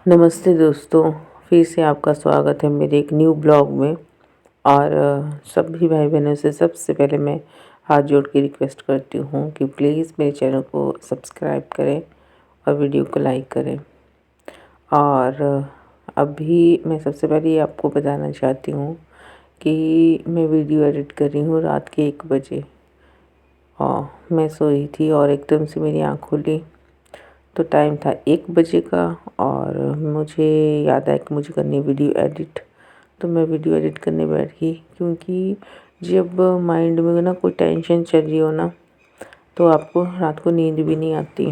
नमस्ते दोस्तों, फिर से आपका स्वागत है मेरे एक न्यू ब्लॉग में। और सभी भाई बहनों से सबसे पहले मैं हाथ जोड़ के रिक्वेस्ट करती हूँ कि प्लीज़ मेरे चैनल को सब्सक्राइब करें और वीडियो को लाइक करें। और अभी मैं सबसे पहले ये आपको बताना चाहती हूँ कि मैं वीडियो एडिट कर रही हूँ रात के 1 बजे। और मैं सोई थी और एकदम से मेरी आँख खुली तो टाइम था 1 बजे का। और मुझे याद आया कि मुझे करनी है वीडियो एडिट। तो मैं वीडियो एडिट करने बैठ गई, क्योंकि जब माइंड में ना कोई टेंशन चल रही हो ना, तो आपको रात को नींद भी नहीं आती।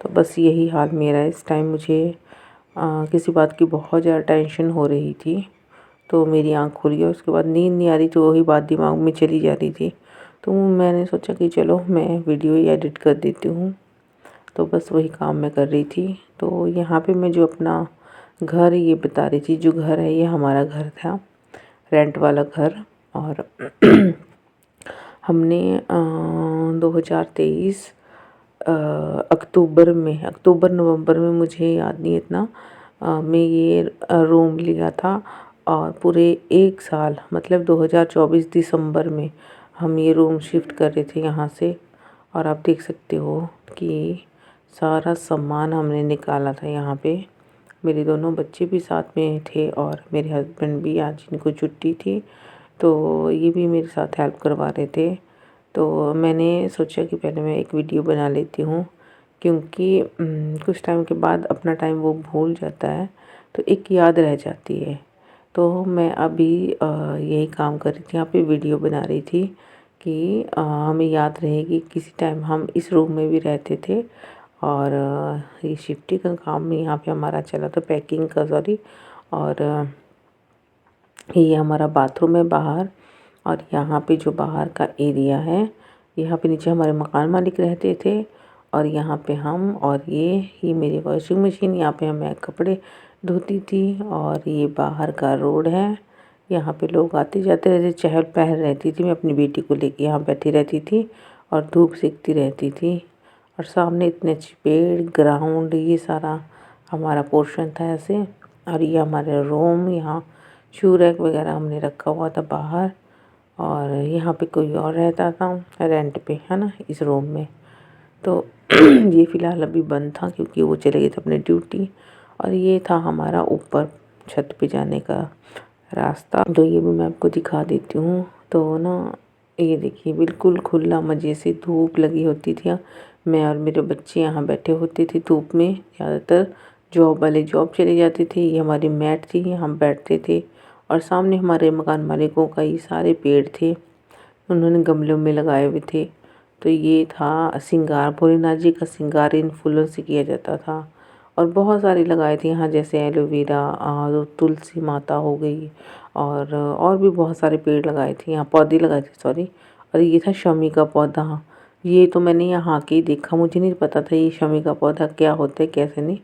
तो बस यही हाल मेरा है इस टाइम। मुझे किसी बात की बहुत ज़्यादा टेंशन हो रही थी, तो मेरी आँख खुल गई। उसके बाद नींद नहीं आ रही, तो वही बात दिमाग में चली जा रही थी। तो मैंने सोचा कि चलो मैं वीडियो ही एडिट कर देती हूँ। तो बस वही काम मैं कर रही थी। तो यहाँ पे मैं जो अपना घर ये बता रही थी, जो घर है ये हमारा घर था, रेंट वाला घर। और हमने 2023 अक्टूबर नवंबर में, मुझे याद नहीं इतना, में ये रूम लिया था। और पूरे 1 साल मतलब 2024 दिसंबर में हम ये रूम शिफ्ट कर रहे थे यहाँ से। और आप देख सकते हो कि सारा सामान हमने निकाला था यहाँ पे। मेरे दोनों बच्चे भी साथ में थे और मेरे हस्बैंड भी, आज इनको छुट्टी थी तो ये भी मेरे साथ हेल्प करवा रहे थे। तो मैंने सोचा कि पहले मैं एक वीडियो बना लेती हूँ, क्योंकि कुछ टाइम के बाद अपना टाइम वो भूल जाता है, तो एक याद रह जाती है। तो मैं अभी यही काम कर रही थी, यहाँ पे वीडियो बना रही थी कि हमें याद रहेगी किसी टाइम हम इस रूम में भी रहते थे। और ये शिफ्टिंग का काम यहाँ पे हमारा चला था, पैकिंग का, सॉरी। और ये हमारा बाथरूम है बाहर। और यहाँ पे जो बाहर का एरिया है, यहाँ पे नीचे हमारे मकान मालिक रहते थे। और यहाँ पे हम, और ये मेरी वॉशिंग मशीन, यहाँ पे मैं कपड़े धोती थी। और ये बाहर का रोड है, यहाँ पे लोग आते जाते रहते, चहल पहल रहती थी। मैं अपनी बेटी को लेके यहाँ बैठी रहती थी और धूप सेकती रहती थी। और सामने इतने अच्छे पेड़, ग्राउंड, ये सारा हमारा पोर्शन था ऐसे। और ये हमारे रूम, यहाँ शू रैक वगैरह हमने रखा हुआ था बाहर। और यहाँ पे कोई और रहता था रेंट पे, है ना, इस रूम में। तो ये फ़िलहाल अभी बंद था क्योंकि वो चले गए थे अपने ड्यूटी। और ये था हमारा ऊपर छत पे जाने का रास्ता। तो ये भी मैं आपको दिखा देती हूँ। तो ना, ये देखिए, बिल्कुल खुला, मज़े से धूप लगी होती थी। मैं और मेरे बच्चे यहाँ बैठे होते थे धूप में। ज़्यादातर जॉब वाले जॉब चले जाते थे, ये हमारी मैट थी, हम बैठते थे। और सामने हमारे मकान मालिकों का ये सारे पेड़ थे, उन्होंने गमलों में लगाए हुए थे। तो ये था श्रृंगार, भोलेनाथ जी का श्रृंगार इन फूलों से किया जाता था। और बहुत सारे लगाए थे यहाँ, जैसे एलोवेरा, तुलसी माता हो गई, और भी बहुत सारे पेड़ लगाए थे यहाँ, पौधे लगाए थे, सॉरी। और ये था शमी का पौधा। ये तो मैंने यहाँ आके ही देखा, मुझे नहीं पता था ये शमी का पौधा क्या होता है, कैसे नहीं।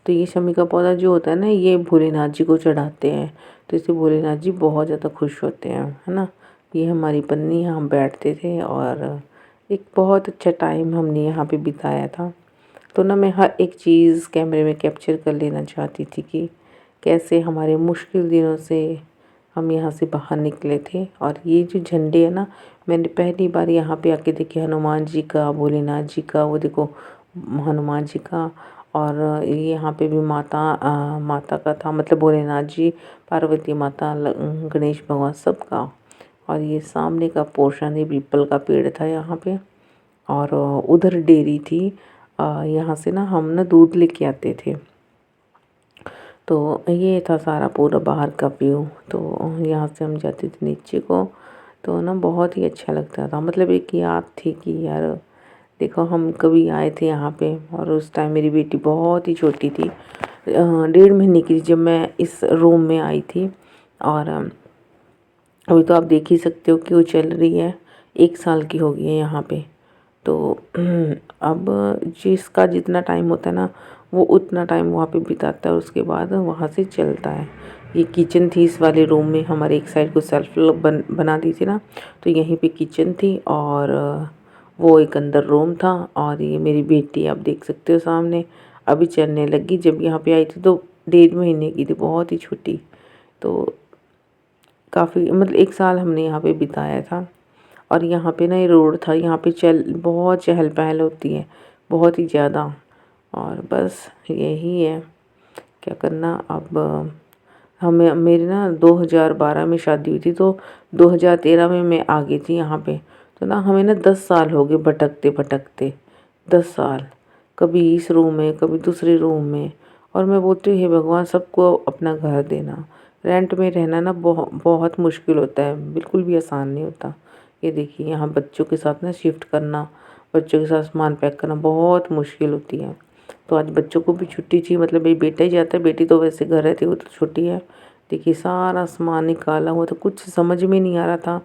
तो ये शमी का पौधा जो होता है ना, ये भोलेनाथ जी को चढ़ाते हैं। तो इससे भोलेनाथ जी बहुत ज़्यादा खुश होते हैं, है ना। ये हमारी पन्नी, हम बैठते थे और एक बहुत अच्छा टाइम हमने यहाँ पे बिताया था। तो ना, मैं हर एक चीज़ कैमरे में कैप्चर कर लेना चाहती थी कि कैसे हमारे मुश्किल दिनों से हम यहाँ से बाहर निकले थे। और ये जो झंडे है ना, मैंने पहली बार यहाँ पे आके देखे, हनुमान जी का, भोलेनाथ जी का, वो देखो हनुमान जी का। और ये यहाँ पे भी माता का था, मतलब भोलेनाथ जी, पार्वती माता, गणेश भगवान, सबका। और ये सामने का पोर्शन है, पीपल का पेड़ था यहाँ पे। और उधर डेयरी थी। यहाँ से ना हम ना दूध लेके आते थे। तो ये था सारा पूरा बाहर का व्यू। तो यहाँ से हम जाते थे नीचे को। तो ना बहुत ही अच्छा लगता था, मतलब एक याद थी कि यार देखो, हम कभी आए थे यहाँ पे। और उस टाइम मेरी बेटी बहुत ही छोटी थी, 1.5 महीने की थी जब मैं इस रूम में आई थी। और अभी तो आप देख ही सकते हो कि वो चल रही है, 1 साल की हो गई है यहाँ पे। तो अब जिसका जितना टाइम होता है ना, वो उतना टाइम वहाँ पे बिताता है, उसके बाद वहाँ से चलता है। ये किचन थी इस वाले रूम में, हमारे एक साइड को सेल्फ बना दी थी ना, तो यहीं पे किचन थी। और वो एक अंदर रूम था। और ये मेरी बेटी आप देख सकते हो सामने, अभी चलने लगी। जब यहाँ पे आई थी तो 1.5 महीने की थी, बहुत ही छोटी। तो काफ़ी मतलब 1 साल हमने यहाँ पे बिताया था। और यहाँ पे ना ये रोड था, यहाँ पे बहुत चहल-पहल होती है, बहुत ही ज़्यादा। और बस यही है, क्या करना अब। हमें मेरी ना 2012 में शादी हुई थी, तो 2013 में मैं आ गई थी यहाँ पे। तो ना हमें ना 10 साल हो गए भटकते-भटकते, 10 साल। कभी इस रूम में, कभी दूसरे रूम में। और मैं बोलती हूँ हे भगवान सबको अपना घर देना। रेंट में रहना ना बहुत मुश्किल होता है, बिल्कुल भी आसान नहीं होता। ये देखिए यहाँ बच्चों के साथ ना शिफ्ट करना, बच्चों के साथ सामान पैक करना बहुत मुश्किल होती है। तो आज बच्चों को भी छुट्टी थी, मतलब मेरी बेटा ही जाता है, बेटी तो वैसे घर रहती है, वो तो छोटी है। देखिए सारा सामान निकाला हुआ, तो कुछ समझ में नहीं आ रहा था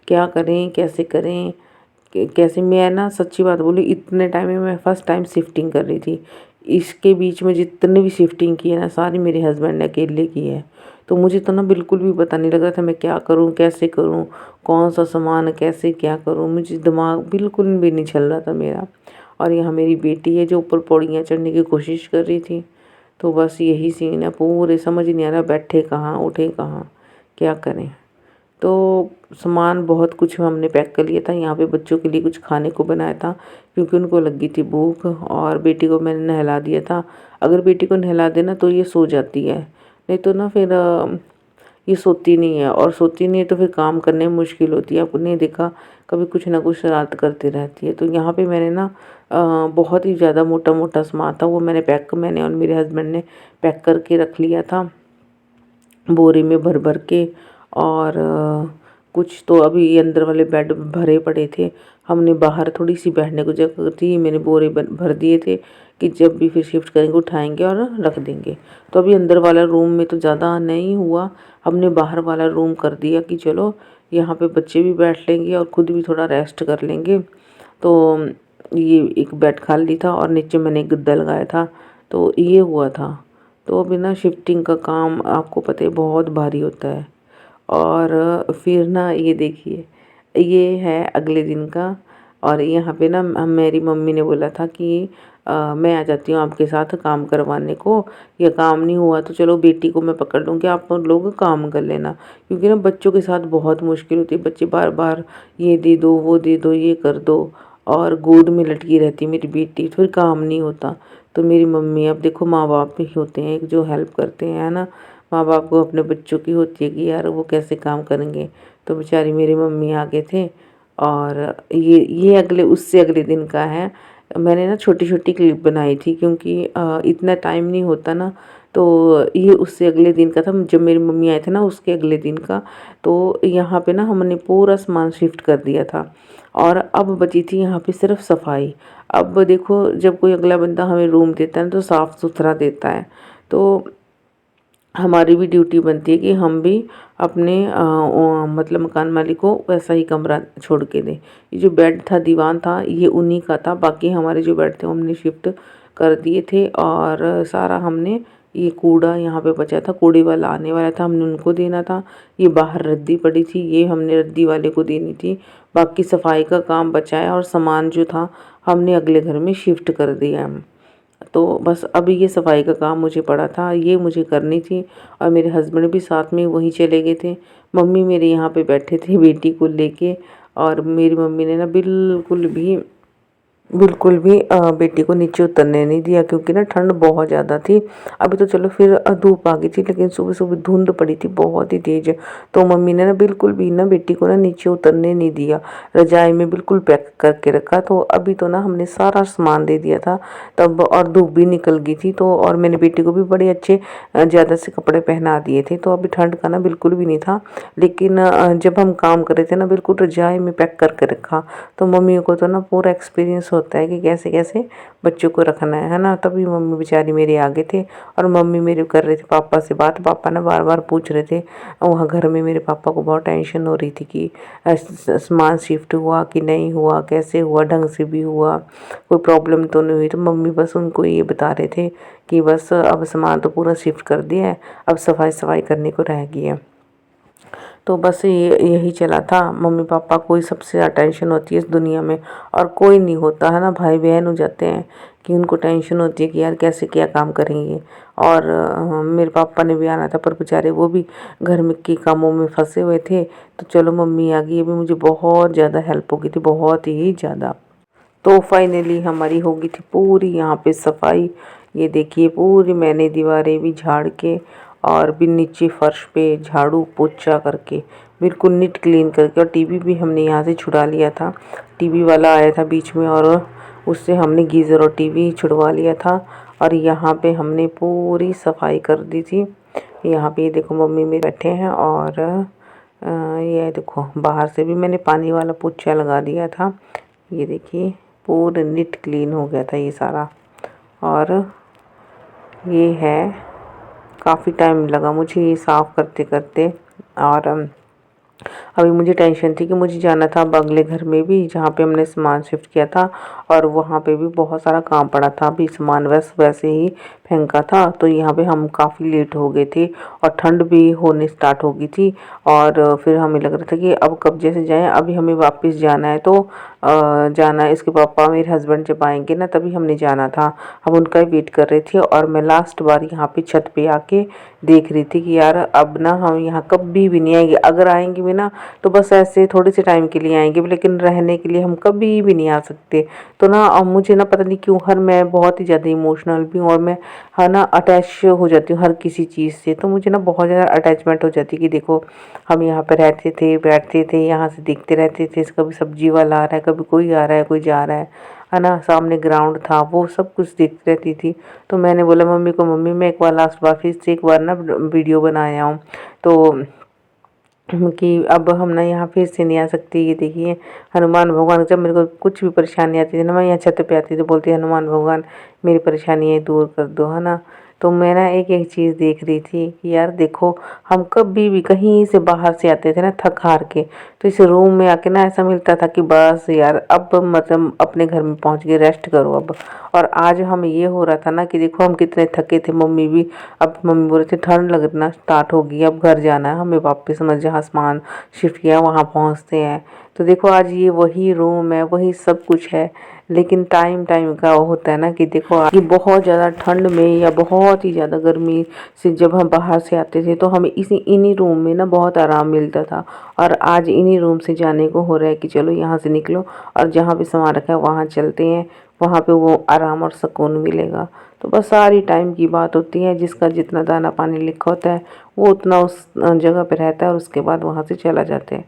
क्या करें, कैसे करें। कैसे मैं ना सच्ची बात बोली, इतने टाइम में मैं फर्स्ट टाइम शिफ्टिंग कर रही थी। इसके बीच में जितने भी शिफ्टिंग की है ना, सारी मेरे हस्बैंड ने अकेले की है। तो मुझे तो ना बिल्कुल भी पता नहीं लग रहा था मैं क्या करूं, कैसे करूं, कौन सा सामान कैसे क्या करूं। मुझे दिमाग बिल्कुल भी नहीं चल रहा था मेरा। और यहाँ मेरी बेटी है जो ऊपर पौड़ियाँ चढ़ने की कोशिश कर रही थी। तो बस यही सीन है, पूरे समझ नहीं आ रहा बैठे कहाँ उठे कहाँ, क्या करें। तो सामान बहुत कुछ हमने पैक कर लिया था। यहाँ पे बच्चों के लिए कुछ खाने को बनाया था, क्योंकि उनको लगी थी भूख। और बेटी को मैंने नहला दिया था। अगर बेटी को नहला देना तो ये सो जाती है, नहीं तो ना फिर ये सोती नहीं है। और सोती नहीं है तो फिर काम करने में मुश्किल होती है। आपने देखा कभी कुछ ना कुछ शरारत करती रहती है। तो यहाँ पे मैंने ना बहुत ही ज़्यादा मोटा मोटा सामान था, वो मैंने और मेरे हस्बैंड ने पैक करके रख लिया था बोरी में भर भर के। और कुछ तो अभी ये अंदर वाले बेड भरे पड़े थे। हमने बाहर थोड़ी सी बैठने को जगह थी, मैंने बोरे भर दिए थे कि जब भी फिर शिफ्ट करेंगे उठाएंगे और रख देंगे। तो अभी अंदर वाला रूम में तो ज़्यादा नहीं हुआ, हमने बाहर वाला रूम कर दिया कि चलो यहाँ पे बच्चे भी बैठ लेंगे और खुद भी थोड़ा रेस्ट कर लेंगे। तो ये एक बेड खाली था और नीचे मैंने एक गद्दा लगाया था, तो ये हुआ था। तो बिना शिफ्टिंग का काम आपको पता है बहुत भारी होता है। और फिर ना ये देखिए, ये है अगले दिन का। और यहाँ पे ना मेरी मम्मी ने बोला था कि मैं आ जाती हूँ आपके साथ काम करवाने को, या काम नहीं हुआ तो चलो बेटी को मैं पकड़ लूँगी, आप लोग काम कर लेना। क्योंकि ना बच्चों के साथ बहुत मुश्किल होती है, बच्चे बार बार ये दे दो वो दे दो ये कर दो, और गोद में लटकी रहती मेरी बेटी, फिर काम नहीं होता। तो मेरी मम्मी, अब देखो माँ बाप ही होते हैं जो हेल्प करते हैं, है ना। माँ बाप को अपने बच्चों की होती है कि यार वो कैसे काम करेंगे। तो बेचारी मेरी मम्मी आ गए थे। और ये अगले उससे अगले दिन का है। मैंने ना छोटी छोटी क्लिप बनाई थी, क्योंकि इतना टाइम नहीं होता ना। तो ये उससे अगले दिन का था, जब मेरी मम्मी आए थे ना उसके अगले दिन का। तो यहाँ पे ना हमने पूरा सामान शिफ्ट कर दिया था, और अब बची थी यहाँ पे सिर्फ सफाई। अब देखो जब कोई अगला बंदा हमें रूम देता है तो साफ़ सुथरा देता है। तो हमारी भी ड्यूटी बनती है कि हम भी अपने मतलब मकान मालिक को वैसा ही कमरा छोड़ के दें। ये जो बेड था, दीवान था, ये उन्हीं का था। बाकी हमारे जो बेड थे हमने शिफ्ट कर दिए थे। और सारा हमने, ये कूड़ा यहाँ पे बचा था, कूड़े वाला आने वाला था, हमने उनको देना था। ये बाहर रद्दी पड़ी थी, ये हमने रद्दी वाले को देनी थी। बाकी सफाई का काम बचा है, और सामान जो था हमने अगले घर में शिफ्ट कर दिया है। तो बस अभी ये सफाई का काम मुझे पड़ा था, ये मुझे करनी थी। और मेरे हस्बैंड भी साथ में वहीं चले गए थे। मम्मी मेरे यहाँ पे बैठे थे बेटी को लेके। और मेरी मम्मी ने ना बिल्कुल भी बेटी को नीचे उतरने नहीं दिया, क्योंकि ना ठंड बहुत ज़्यादा थी। अभी तो चलो फिर धूप आ गई थी, लेकिन सुबह सुबह धुंध पड़ी थी बहुत ही तेज़। तो मम्मी ने ना बिल्कुल भी ना बेटी को ना नीचे उतरने नहीं दिया, रजाई में बिल्कुल पैक करके रखा। तो अभी तो ना हमने सारा सामान दे दिया था तब, और धूप भी निकल गई थी। तो और मैंने बेटी को भी बड़े अच्छे ज़्यादा से कपड़े पहना दिए थे, तो अभी ठंड का ना बिल्कुल भी नहीं था। लेकिन जब हम काम कर रहे थे ना, बिल्कुल रजाई में पैक करके रखा। तो मम्मी को तो ना पूरा एक्सपीरियंस होता है कि कैसे कैसे बच्चों को रखना है ना। तभी मम्मी बेचारी मेरे आगे थे, और मम्मी मेरे कर रहे थे पापा से बात। पापा ना बार बार पूछ रहे थे, वहाँ घर में मेरे पापा को बहुत टेंशन हो रही थी कि सामान शिफ्ट हुआ कि नहीं हुआ, कैसे हुआ, ढंग से भी हुआ, कोई प्रॉब्लम तो नहीं हुई। तो मम्मी बस उनको ये बता रहे थे कि बस अब सामान तो पूरा शिफ्ट कर दिया है, अब सफाई सफाई करने को रह गई है। तो बस ये यही चला था। मम्मी पापा को ही सबसे ज़्यादा टेंशन होती है इस दुनिया में, और कोई नहीं होता है ना, भाई बहन हो जाते हैं कि उनको टेंशन होती है कि यार कैसे क्या काम करेंगे। और मेरे पापा ने भी आना था पर बेचारे वो भी घर में के कामों में फंसे हुए थे। तो चलो मम्मी आ गई, अभी मुझे बहुत ज़्यादा हेल्प हो गई थी, बहुत ही ज़्यादा। तो फाइनली हमारी हो गई थी पूरी यहाँ पे सफाई। ये देखिए पूरी मैंने दीवारें भी झाड़ के और भी नीचे फर्श पे झाड़ू पोछा करके बिल्कुल नीट क्लीन करके, और टीवी भी हमने यहाँ से छुड़ा लिया था। टीवी वाला आया था बीच में और उससे हमने गीज़र और टीवी छुड़वा लिया था। और यहाँ पे हमने पूरी सफाई कर दी थी। यहाँ पे ये देखो मम्मी मेरे बैठे हैं और ये देखो बाहर से भी मैंने पानी वाला पोछा लगा दिया था। ये देखिए पूरा नीट क्लीन हो गया था ये सारा। और ये है, काफ़ी टाइम लगा मुझे ये साफ़ करते करते। और अभी मुझे टेंशन थी कि मुझे जाना था अब अगले घर में भी जहाँ पे हमने सामान शिफ्ट किया था, और वहाँ पे भी बहुत सारा काम पड़ा था। अभी सामान वैसे ही फेंका था, तो यहाँ पे हम काफ़ी लेट हो गए थे और ठंड भी होने स्टार्ट हो गई थी। और फिर हमें लग रहा था कि अब कब जैसे जाएं, अभी हमें वापस जाना है। तो जाना है, इसके पापा मेरे हस्बैंड जब आएंगे ना तभी हमने जाना था। हम उनका ही वेट कर रहे थे और मैं लास्ट बार यहाँ पे छत पे आके देख रही थी कि यार अब ना हम यहाँ कभी भी नहीं आएंगे। अगर आएंगे भी ना तो बस ऐसे थोड़े से टाइम के लिए आएंगे, लेकिन रहने के लिए हम कभी भी नहीं आ सकते। तो ना अब मुझे ना पता नहीं क्यों हर मैं बहुत ही ज़्यादा इमोशनल भी हूँ और मैं है ना अटैच हो जाती हूँ हर किसी चीज़ से। तो मुझे ना बहुत ज़्यादा अटैचमेंट हो जाती है कि देखो हम यहाँ पर रहते थे, बैठते थे, यहाँ से देखते रहते थे, कभी सब्जी वाला आ रहा है, कभी कोई आ रहा है, कोई जा रहा है ना। सामने ग्राउंड था, वो सब कुछ देखती रहती थी। तो मैंने बोला मम्मी को, मम्मी मैं एक बार लास्ट बार फिर से एक बार ना वीडियो बनाया हूँ तो कि अब हम ना यहाँ फिर से नहीं आ सकते। ये देखिए हनुमान भगवान, जब मेरे को कुछ भी परेशानी आती थी ना मैं यहाँ छत पे आती थी, बोलती हनुमान भगवान मेरी परेशानी है दूर कर दो, है ना। तो मैं ना एक एक चीज़ देख रही थी कि यार देखो हम कभी भी कहीं से बाहर से आते थे ना थक हार के, तो इस रूम में आके ना ऐसा मिलता था कि बस यार अब मतलब अपने घर में पहुँच के रेस्ट करो अब। और आज हमें ये हो रहा था ना कि देखो हम कितने थके थे, मम्मी भी, अब मम्मी बोल रही थी ठंड लगना स्टार्ट होगी, अब घर जाना है हमें वापस, समझ जहाँ सामान शिफ्ट किया वहाँ पहुँचते हैं। तो देखो आज ये वही रूम है, वही सब कुछ है, लेकिन टाइम टाइम का वो होता है ना कि देखो कि बहुत ज़्यादा ठंड में या बहुत ही ज़्यादा गर्मी से जब हम बाहर से आते थे तो हमें इन्हीं रूम में ना बहुत आराम मिलता था। और आज इन्हीं रूम से जाने को हो रहा है कि चलो यहाँ से निकलो और जहाँ पे सामान रखा है वहाँ चलते हैं, वहाँ पे वो आराम और सुकून मिलेगा। तो बस सारी टाइम की बात होती है, जिसका जितना दाना पानी लिखा होता है वो उतना उस जगह पे रहता है और उसके बाद वहाँ से चला जाते हैं।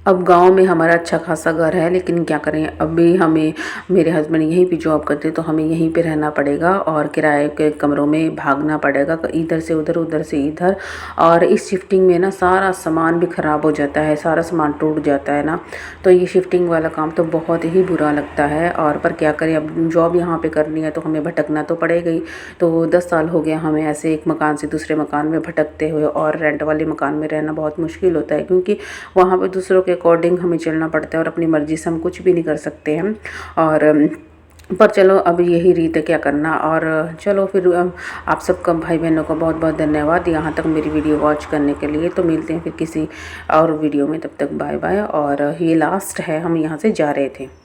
अब गांव में हमारा अच्छा खासा घर है, लेकिन क्या करें अभी हमें, मेरे हस्बैंड यहीं पे जॉब करते तो हमें यहीं पे रहना पड़ेगा और किराए के कमरों में भागना पड़ेगा, इधर से उधर उधर से इधर। और इस शिफ्टिंग में ना सारा सामान भी ख़राब हो जाता है, सारा सामान टूट जाता है ना। तो ये शिफ्टिंग वाला काम तो बहुत ही बुरा लगता है। और पर क्या करें, अब जॉब यहाँ पर करनी है तो हमें भटकना तो पड़ेगा ही। तो 10 साल हो गया हमें ऐसे एक मकान से दूसरे मकान में भटकते हुए, और रेंट वाले मकान में रहना बहुत मुश्किल होता है क्योंकि वहाँ पर दूसरों के अकॉर्डिंग हमें चलना पड़ता है और अपनी मर्ज़ी से हम कुछ भी नहीं कर सकते हैं। और पर चलो अब यही रीत है, क्या करना। और चलो फिर आप सबका, भाई बहनों का बहुत बहुत धन्यवाद यहाँ तक मेरी वीडियो वॉच करने के लिए। तो मिलते हैं फिर किसी और वीडियो में, तब तक बाय बाय। और ये लास्ट है, हम यहाँ से जा रहे थे।